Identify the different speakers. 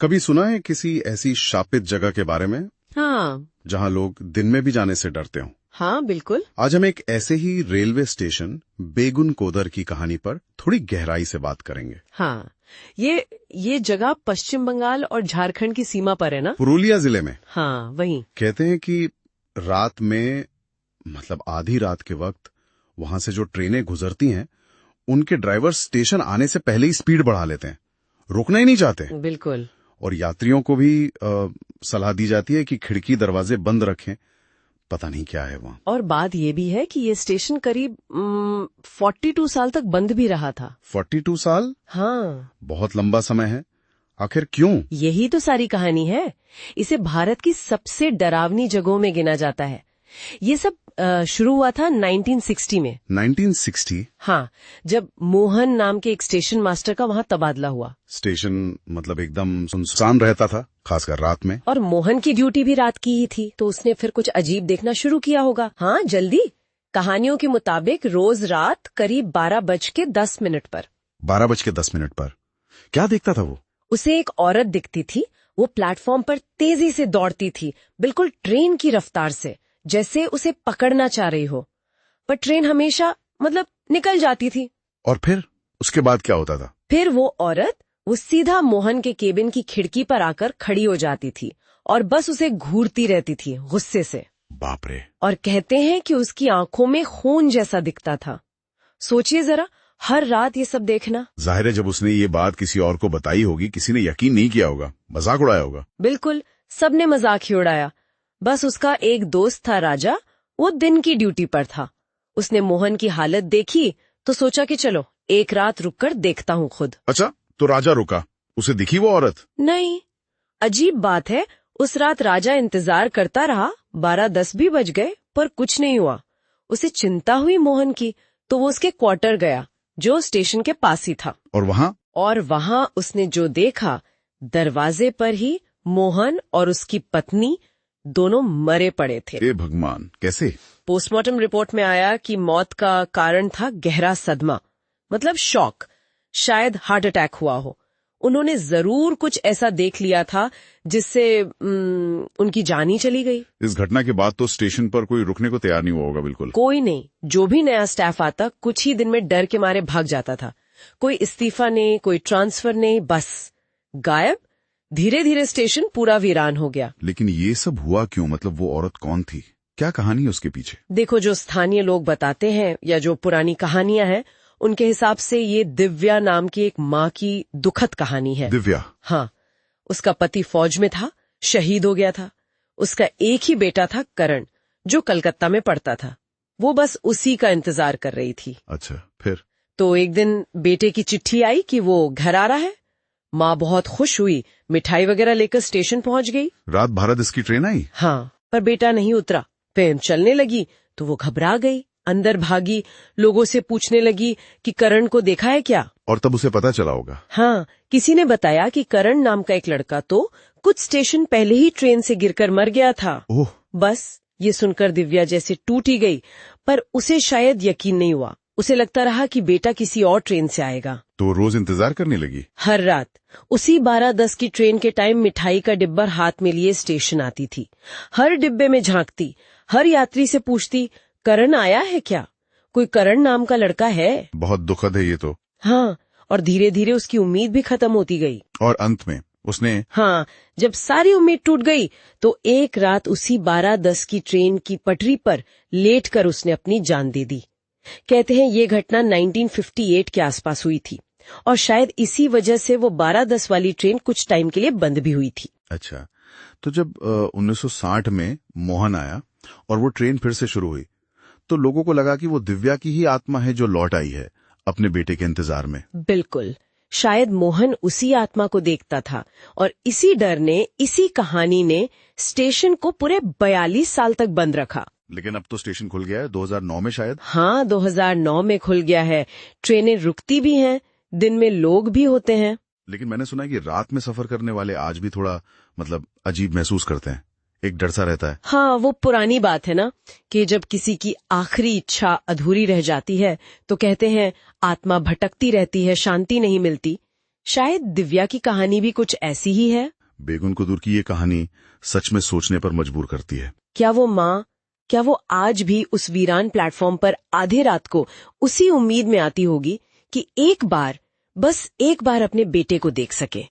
Speaker 1: कभी सुना है किसी ऐसी शापित जगह के बारे में?
Speaker 2: हाँ
Speaker 1: जहां लोग दिन में भी जाने से डरते हों।
Speaker 2: हाँ बिल्कुल।
Speaker 1: आज हम एक ऐसे ही रेलवे स्टेशन बेगुन कोदर की कहानी पर थोड़ी गहराई से बात करेंगे।
Speaker 2: हाँ, ये जगह पश्चिम बंगाल और झारखंड की सीमा पर है ना?
Speaker 1: पुरुलिया जिले में।
Speaker 2: हाँ वही।
Speaker 1: कहते हैं कि रात में, मतलब आधी रात के वक्त वहां से जो ट्रेनें गुजरती हैं, उनके ड्राइवर स्टेशन आने से पहले ही स्पीड बढ़ा लेते हैं, रुकना ही नहीं चाहते।
Speaker 2: बिल्कुल।
Speaker 1: और यात्रियों को भी सलाह दी जाती है कि खिड़की दरवाजे बंद रखें, पता नहीं क्या है वहाँ।
Speaker 2: और बात ये भी है कि ये स्टेशन करीब 42 साल तक बंद भी रहा था।
Speaker 1: 42 साल?
Speaker 2: हाँ,
Speaker 1: बहुत लंबा समय है। आखिर क्यों?
Speaker 2: यही तो सारी कहानी है। इसे भारत की सबसे डरावनी जगहों में गिना जाता है। ये सब शुरू हुआ था 1960 में।
Speaker 1: 1960?
Speaker 2: हाँ, जब मोहन नाम के एक स्टेशन मास्टर का वहाँ तबादला हुआ।
Speaker 1: स्टेशन मतलब एकदम सुनसान रहता था, खासकर रात में।
Speaker 2: और मोहन की ड्यूटी भी रात की ही थी, तो उसने फिर कुछ अजीब देखना शुरू किया होगा। हाँ, जल्दी। कहानियों के मुताबिक रोज रात करीब 12:10 पर।
Speaker 1: 12:10 पर क्या देखता था वो?
Speaker 2: उसे एक औरत दिखती थी। वो प्लेटफॉर्म पर तेजी से दौड़ती थी, बिल्कुल ट्रेन की रफ्तार से, जैसे उसे पकड़ना चाह रही हो। पर ट्रेन हमेशा निकल जाती थी।
Speaker 1: और फिर उसके बाद क्या होता था?
Speaker 2: फिर वो सीधा मोहन के केबिन की खिड़की पर आकर खड़ी हो जाती थी और बस उसे घूरती रहती थी गुस्से से।
Speaker 1: बाप रे।
Speaker 2: और कहते हैं कि उसकी आंखों में खून जैसा दिखता था। सोचिए जरा, हर रात ये सब देखना।
Speaker 1: जाहिर है जब उसने ये बात किसी और को बताई होगी, किसी ने यकीन नहीं किया होगा, मजाक उड़ाया होगा।
Speaker 2: बिल्कुल, सबने मजाक ही उड़ाया। बस उसका एक दोस्त था राजा, वो दिन की ड्यूटी पर था। उसने मोहन की हालत देखी तो सोचा कि चलो एक रात रुककर देखता हूँ खुद।
Speaker 1: अच्छा, तो राजा रुका, उसे दिखी वो औरत?
Speaker 2: नहीं। अजीब बात है, उस रात राजा इंतजार करता रहा। 12:10 भी बज गए पर कुछ नहीं हुआ। उसे चिंता हुई मोहन की, तो वो उसके क्वार्टर गया जो स्टेशन के पास ही था।
Speaker 1: और
Speaker 2: वहां उसने जो देखा, दरवाजे पर ही मोहन और उसकी पत्नी दोनों मरे पड़े थे।
Speaker 1: हे भगवान, कैसे?
Speaker 2: पोस्टमार्टम रिपोर्ट में आया कि मौत का कारण था गहरा सदमा, मतलब शॉक। शायद हार्ट अटैक हुआ हो। उन्होंने जरूर कुछ ऐसा देख लिया था जिससे उनकी जान ही चली गई।
Speaker 1: इस घटना के बाद तो स्टेशन पर कोई रुकने को तैयार नहीं हुआ होगा। बिल्कुल
Speaker 2: कोई नहीं। जो भी नया स्टाफ आता कुछ ही दिन में डर के मारे भाग जाता था। कोई इस्तीफा नहीं, कोई ट्रांसफर नहीं, बस गायब। धीरे धीरे स्टेशन पूरा वीरान हो गया।
Speaker 1: लेकिन ये सब हुआ क्यों? मतलब वो औरत कौन थी? क्या कहानी है उसके पीछे?
Speaker 2: देखो, जो स्थानीय लोग बताते हैं या जो पुरानी कहानियां हैं, उनके हिसाब से ये दिव्या नाम की एक माँ की दुखद कहानी है।
Speaker 1: दिव्या?
Speaker 2: हाँ, उसका पति फौज में था, शहीद हो गया था। उसका एक ही बेटा था, करण, जो कलकत्ता में पढ़ता था। वो बस उसी का इंतजार कर रही थी।
Speaker 1: अच्छा, फिर?
Speaker 2: तो एक दिन बेटे की चिट्ठी आई कि वो घर आ रहा है। माँ बहुत खुश हुई, मिठाई वगैरह लेकर स्टेशन पहुंच गई।
Speaker 1: रात भारत की ट्रेन आई?
Speaker 2: हाँ, पर बेटा नहीं उतरा। ट्रेन चलने लगी तो वो घबरा गई, अंदर भागी, लोगों से पूछने लगी कि करण को देखा है क्या।
Speaker 1: और तब उसे पता चला होगा।
Speaker 2: हाँ, किसी ने बताया कि करण नाम का एक लड़का तो कुछ स्टेशन पहले ही ट्रेन से गिरकर मर गया था।
Speaker 1: ओह।
Speaker 2: बस ये सुनकर दिव्या जैसे टूटी गई, पर उसे शायद यकीन नहीं हुआ। उसे लगता रहा कि बेटा किसी और ट्रेन से आएगा।
Speaker 1: तो रोज इंतजार करने लगी?
Speaker 2: हर रात उसी 12:10 की ट्रेन के टाइम मिठाई का डिब्बा हाथ में लिए स्टेशन आती थी। हर डिब्बे में झांकती, हर यात्री से पूछती, करण आया है क्या? कोई करण नाम का लड़का है?
Speaker 1: बहुत दुखद है ये तो।
Speaker 2: हाँ, और धीरे धीरे उसकी उम्मीद भी खत्म होती गई।
Speaker 1: और अंत में उसने?
Speaker 2: हाँ, जब सारी उम्मीद टूट गई तो एक रात उसी 12:10 की ट्रेन की पटरी पर लेटकर उसने अपनी जान दे दी। कहते हैं ये घटना 1958 के आसपास हुई थी और शायद इसी वजह से वो 12:10 वाली ट्रेन कुछ टाइम के लिए बंद भी हुई थी।
Speaker 1: अच्छा, तो जब 1960 में मोहन आया और वो ट्रेन फिर से शुरू हुई, तो लोगों को लगा कि वो दिव्या की ही आत्मा है जो लौट आई है अपने बेटे के इंतजार में।
Speaker 2: बिल्कुल, शायद मोहन उसी आत्मा को देखता था और इसी डर ने, इसी कहानी ने स्टेशन को पूरे 42 साल तक बंद रखा।
Speaker 1: लेकिन अब तो स्टेशन खुल गया है, 2009 में शायद।
Speaker 2: हाँ, 2009 में खुल गया है। ट्रेनें रुकती भी हैं, दिन में लोग भी होते हैं।
Speaker 1: लेकिन मैंने सुना है कि रात में सफर करने वाले आज भी थोड़ा अजीब महसूस करते हैं, एक डर सा रहता है।
Speaker 2: हाँ, वो पुरानी बात है ना कि जब किसी की आखिरी इच्छा अधूरी रह जाती है तो कहते हैं आत्मा भटकती रहती है, शांति नहीं मिलती। शायद दिव्या की कहानी भी कुछ ऐसी ही है।
Speaker 3: बेगुन कुदूर की ये कहानी सच में सोचने पर मजबूर करती है।
Speaker 2: क्या वो आज भी उस वीरान प्लेटफॉर्म पर आधे रात को उसी उम्मीद में आती होगी कि एक बार, बस एक बार अपने बेटे को देख सके।